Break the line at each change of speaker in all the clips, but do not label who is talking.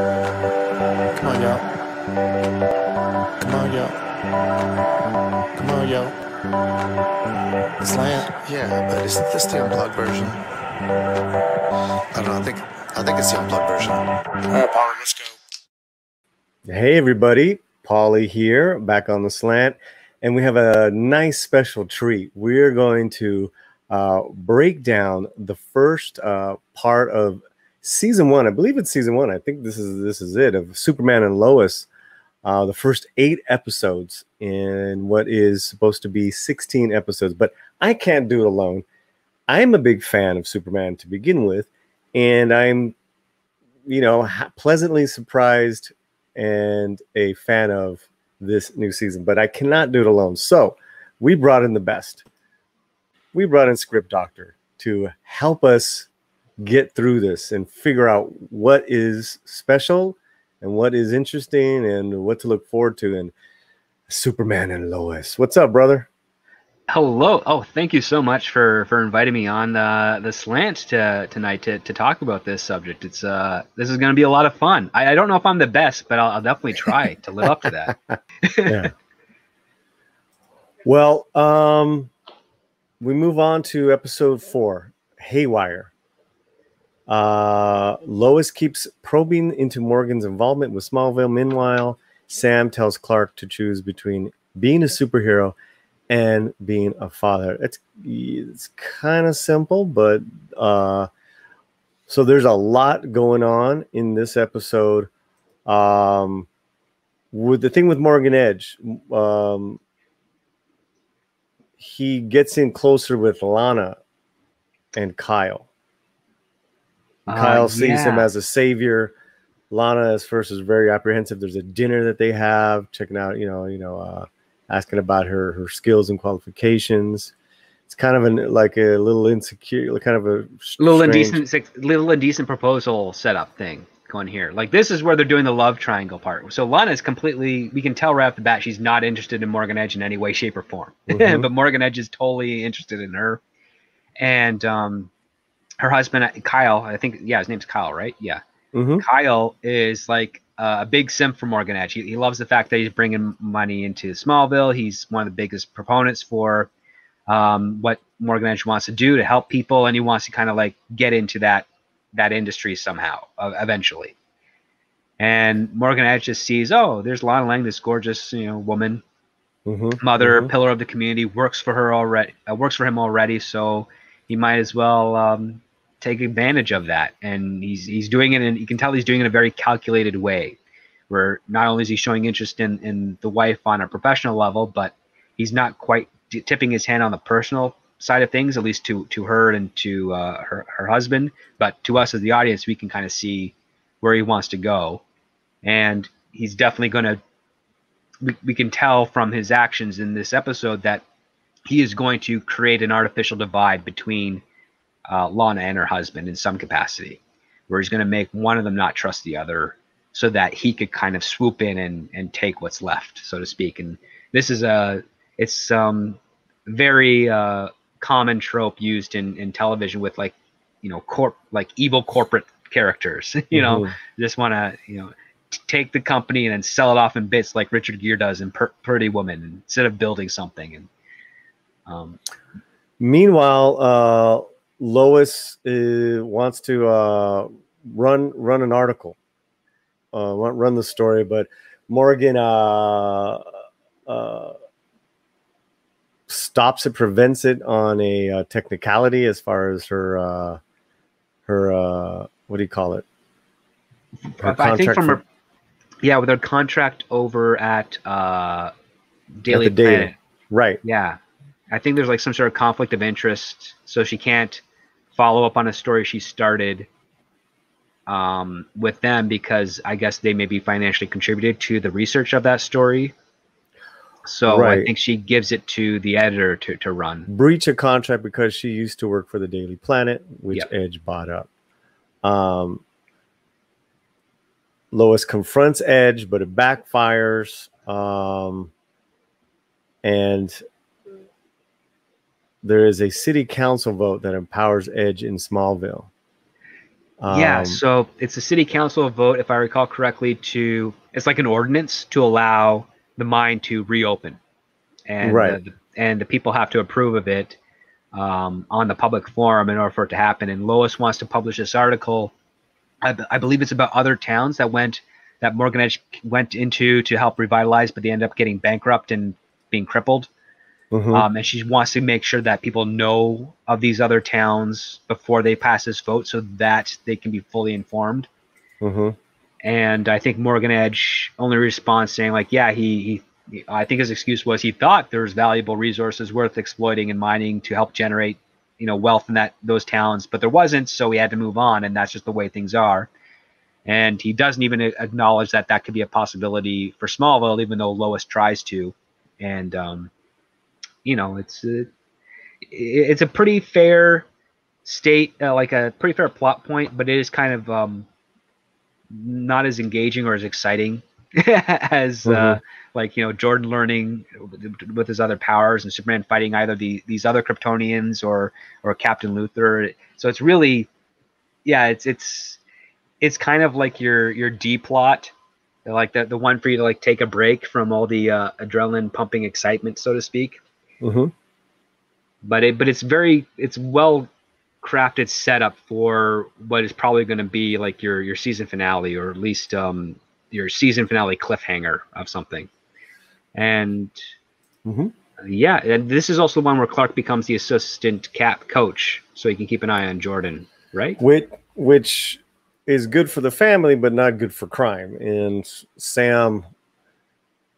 Come on, y'all. Come on, y'all. Come on, y'all. Slant.
Yeah, but isn't this the unplugged version? I don't know. I think it's the unplugged version. All right, Paulie, let's go.
Hey, everybody. Paulie here, back on the slant. And we have a nice special treat. We're going to break down the first part of season one. I believe it's season one. I think this is it, of Superman and Lois. The first 8 episodes in what is supposed to be 16 episodes. But I can't do it alone. I'm a big fan of Superman to begin with. And I'm, pleasantly surprised and a fan of this new season. But I cannot do it alone. So we brought in the best. We brought in Script Doctor to help us get through this and figure out what is special and what is interesting and what to look forward to in Superman and Lois. What's up, brother?
Hello. Oh, thank you so much for inviting me on the slant tonight to talk about this subject. It's this is going to be a lot of fun. I don't know if I'm the best, but I'll definitely try to live up to that.
Yeah. Well, we move on to episode 4, Haywire. Lois keeps probing into Morgan's involvement with Smallville. Meanwhile, Sam tells Clark to choose between being a superhero and being a father. It's kind of simple, but so there's a lot going on in this episode. With the thing with Morgan Edge, he gets in closer with Lana and Kyle. Kyle sees him as a savior. Lana at first is very apprehensive. There's a dinner that they have, checking out, asking about her skills and qualifications. It's kind of like a little insecure, kind of a
little indecent proposal setup thing going here. Like, this is where they're doing the love triangle part. So Lana is completely, we can tell right off the bat, she's not interested in Morgan Edge in any way, shape, or form. Mm-hmm. But Morgan Edge is totally interested in her. And her husband, Kyle, I think, his name's Kyle, right? Yeah. Mm-hmm. Kyle is like a big simp for Morgan Edge. He loves the fact that he's bringing money into Smallville. He's one of the biggest proponents for what Morgan Edge wants to do to help people, and he wants to kind of like get into that industry somehow eventually. And Morgan Edge just sees, oh, there's Lana Lang, this gorgeous woman, mother, pillar of the community, works for him already, so he might as well take advantage of that. And he's doing it, and you can tell he's doing it in a very calculated way, where not only is he showing interest in the wife on a professional level, but he's not quite tipping his hand on the personal side of things, at least to her and to her husband. But to us as the audience, we can kind of see where he wants to go. And he's definitely going to, we can tell from his actions in this episode that he is going to create an artificial divide between Lana and her husband in some capacity, where he's going to make one of them not trust the other so that he could kind of swoop in and take what's left, so to speak. And this is it's very common trope used in television with evil corporate characters, just want to, take the company and then sell it off in bits like Richard Gere does in Pretty Woman instead of building something. And
meanwhile, Lois wants to run an article, run the story, but Morgan stops it, prevents it on a technicality as far as her what do you call it?
I think from her, with her contract over at Daily Planet.
Right.
Yeah. I think there's like some sort of conflict of interest, so she can't follow up on a story she started with them, because I guess they maybe financially contributed to the research of that story. So right. I think she gives it to the editor to run.
Breach a contract because she used to work for the Daily Planet, which Edge bought up. Lois confronts Edge, but it backfires. And there is a city council vote that empowers Edge in Smallville.
Yeah, so it's a city council vote, if I recall correctly, it's like an ordinance to allow the mine to reopen, and
Right.
the people have to approve of it on the public forum in order for it to happen. And Lois wants to publish this article. I believe it's about other towns that Morgan Edge went into to help revitalize, but they end up getting bankrupt and being crippled. And she wants to make sure that people know of these other towns before they pass this vote so that they can be fully informed. And I think Morgan Edge only responds saying, like, yeah, I think his excuse was he thought there was valuable resources worth exploiting and mining to help generate, wealth in those towns, but there wasn't, so he had to move on, and that's just the way things are. And he doesn't even acknowledge that could be a possibility for Smallville, even though Lois tries to. And it's a pretty fair like a pretty fair plot point, but it is kind of not as engaging or as exciting as Jordan learning with his other powers and Superman fighting either these other Kryptonians or Captain Luthor. So it's really, it's kind of like your D plot, like the one for you to like take a break from all the adrenaline pumping excitement, so to speak. But it's well crafted setup for what is probably going to be like your season finale, or at least your season finale cliffhanger of something. And and this is also the one where Clark becomes the assistant Cap coach, so he can keep an eye on Jordan, right?
Which is good for the family, but not good for crime. And Sam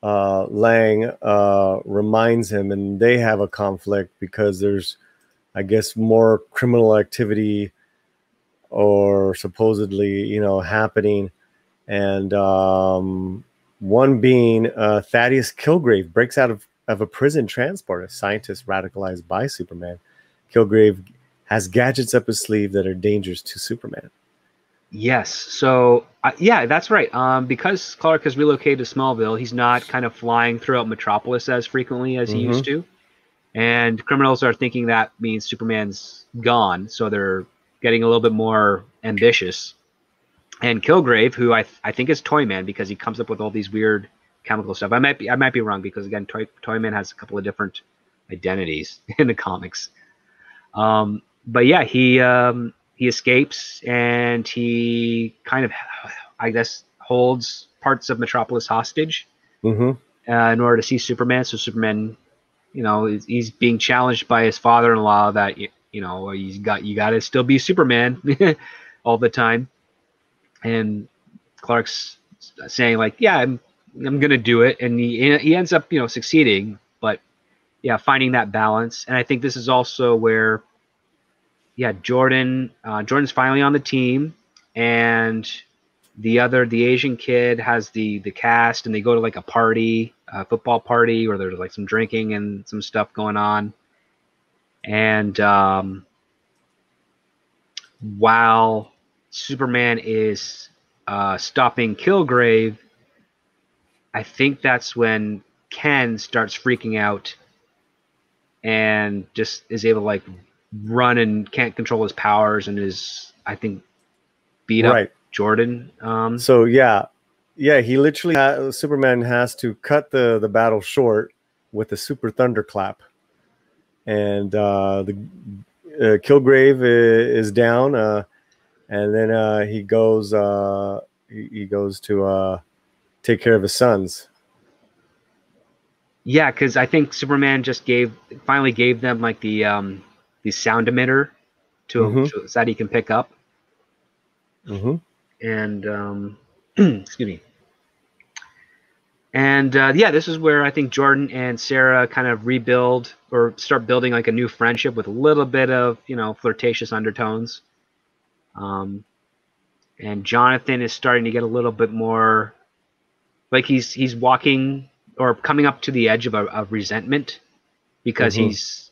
Lang reminds him, and they have a conflict because there's, I guess, more criminal activity or supposedly, happening. And one being Thaddeus Kilgrave breaks out of a prison transport, a scientist radicalized by Superman. Kilgrave has gadgets up his sleeve that are dangerous to Superman.
Yes. So, that's right. Because Clark has relocated to Smallville, he's not kind of flying throughout Metropolis as frequently as he used to. And criminals are thinking that means Superman's gone, so they're getting a little bit more ambitious. And Kilgrave, who I think is Toyman, because he comes up with all these weird chemical stuff. I might be wrong, because again, Toyman has a couple of different identities in the comics. But yeah, he escapes, and he kind of, I guess, holds parts of Metropolis hostage in order to see Superman. So Superman, he's being challenged by his father-in-law that you got to still be Superman all the time. And Clark's saying, like, yeah, I'm gonna do it, and he ends up succeeding, but finding that balance. And I think this is also where Jordan's finally on the team, and the Asian kid has the cast, and they go to like a party, a football party, where there's like some drinking and some stuff going on. And while Superman is stopping Kilgrave, I think that's when Ken starts freaking out and just is able to like run and can't control his powers, and is, I think, beat up Jordan.
So he literally Superman has to cut the battle short with a super thunderclap, and the Kilgrave is down, and then he goes to take care of his sons.
Yeah, because I think Superman just finally gave them like the sound emitter so that he can pick up. And excuse me. And this is where I think Jordan and Sarah kind of rebuild or start building like a new friendship with a little bit of flirtatious undertones. And Jonathan is starting to get a little bit more like he's walking or coming up to the edge of resentment, because he's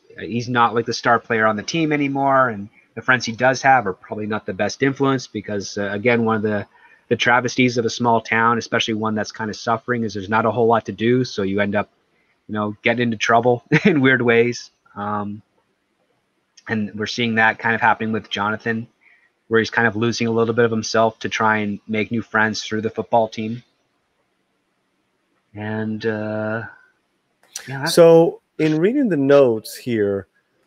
not like the star player on the team anymore, and the friends he does have are probably not the best influence, because again, one of the travesties of a small town, especially one that's kind of suffering, is there's not a whole lot to do, so you end up getting into trouble in weird ways. And we're seeing that kind of happening with Jonathan. where he's kind of losing a little bit of himself to try and make new friends through the football team. And
so in reading the notes here,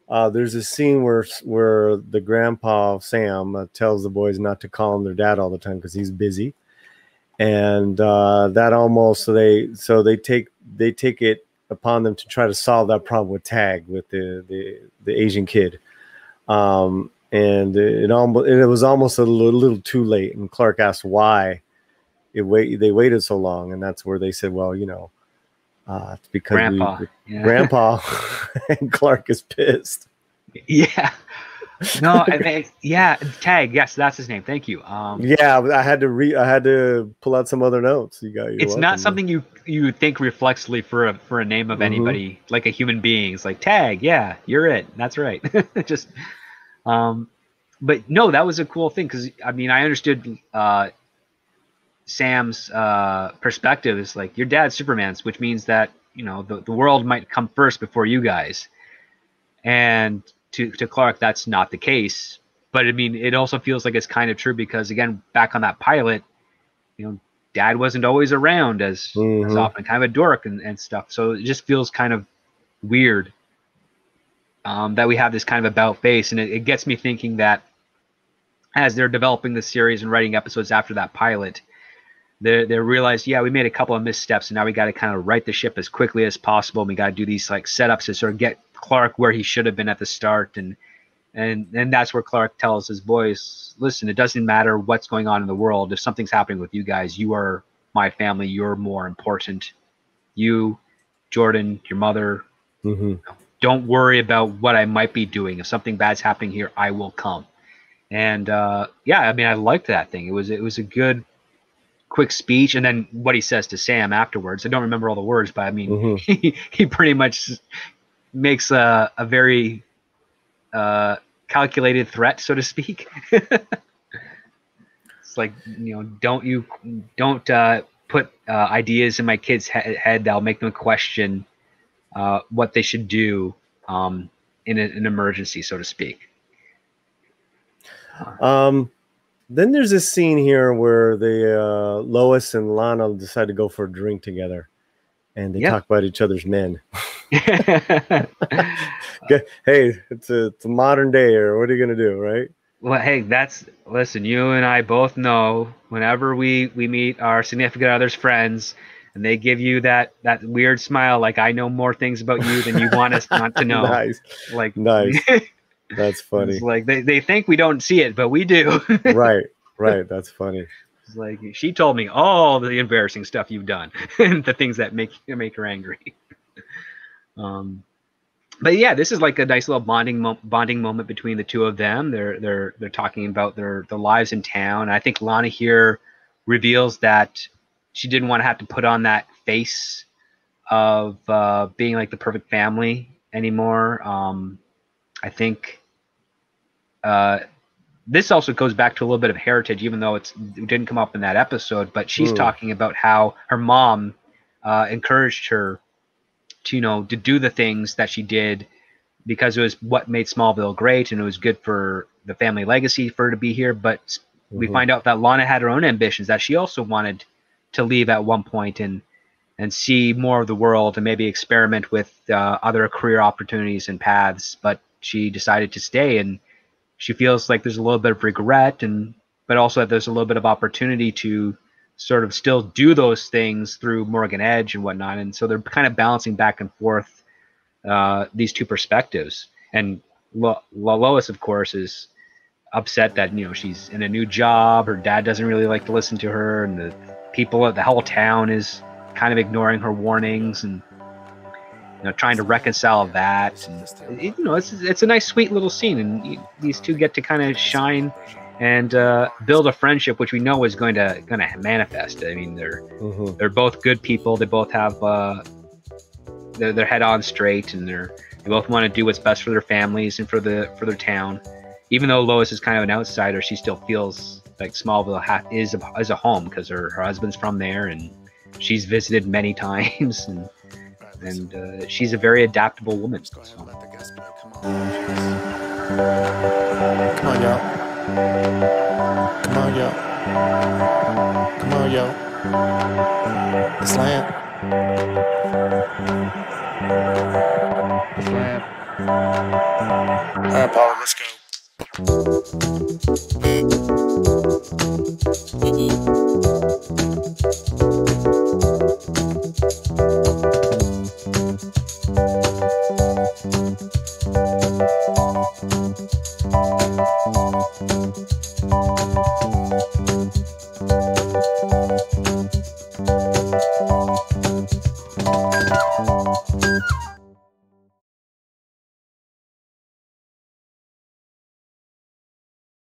there's a scene where the grandpa Sam tells the boys not to call him their dad all the time because he's busy, and that almost so they take it upon them to try to solve that problem with Tag, with the Asian kid, and it was almost a little too late. And Clark asked why they waited so long, and that's where they said, well, it's because Grandpa and Clark is pissed.
Yeah. No, Tag. Yes, that's his name. Thank you.
Yeah, I had to pull out some other notes.
It's not something you think reflexively for a name of anybody, like a human being. It's like Tag. Yeah, you're it. That's right. Just, but no, that was a cool thing because I mean I understood Sam's perspective is like your dad's Superman's, which means that the world might come first before you guys, and to Clark that's not the case. But I mean it also feels like it's kind of true because again back on that pilot, Dad wasn't always around as often, kind of a dork and stuff. So it just feels kind of weird that we have this kind of about face, and it gets me thinking that as they're developing the series and writing episodes after that pilot, they realized, yeah, we made a couple of missteps, and now we got to kind of right the ship as quickly as possible. And we got to do these like setups to sort of get Clark where he should have been at the start, and that's where Clark tells his boys, listen, it doesn't matter what's going on in the world. If something's happening with you guys, you are my family. You're more important. You, Jordan, your mother, don't worry about what I might be doing. If something bad's happening here, I will come. And yeah, I mean, I liked that thing. It was a good, quick speech, and then what he says to Sam afterwards. I don't remember all the words, but I mean, he pretty much makes a very calculated threat, so to speak. It's like, don't put ideas in my kid's head that'll make them question what they should do in an emergency, so to speak.
Then there's this scene here where Lois and Lana decide to go for a drink together, and they talk about each other's men. Hey, it's a modern day, or what are you gonna do, right?
Well, hey, listen, you and I both know whenever we meet our significant other's friends and they give you that weird smile, like I know more things about you than you want us not to know.
Nice.
Like
nice. That's funny.
It's like they think we don't see it, but we do.
Right. That's funny.
It's like she told me all the embarrassing stuff you've done and the things that make her angry. But yeah, this is like a nice little bonding moment between the two of them. They're talking about their lives in town. I think Lana here reveals that she didn't want to have to put on that face of being like the perfect family anymore. I think this also goes back to a little bit of heritage, even though it didn't come up in that episode. But she's talking about how her mom encouraged her to do the things that she did because it was what made Smallville great, and it was good for the family legacy for her to be here. But we find out that Lana had her own ambitions, that she also wanted to leave at one point and see more of the world and maybe experiment with other career opportunities and paths. But she decided to stay, and she feels like there's a little bit of regret, but also that there's a little bit of opportunity to sort of still do those things through Morgan Edge and whatnot. And so they're kind of balancing back and forth these two perspectives. And Lois, of course, is upset that she's in a new job. Her dad doesn't really like to listen to her, and the whole town is kind of ignoring her warnings and trying to reconcile that. And it's a nice, sweet little scene, and these two get to kind of shine and build a friendship, which we know is going to manifest. I mean, they're both good people. They both have their head on straight, and they both want to do what's best for their families and for their town. Even though Lois is kind of an outsider, she still feels like Smallville is a home because her husband's from there, and she's visited many times, and she's a very adaptable woman. So.
Come on, y'all. Come on, yo. Come on, yo. The slant.
The slant. All right, Paulie, let's go.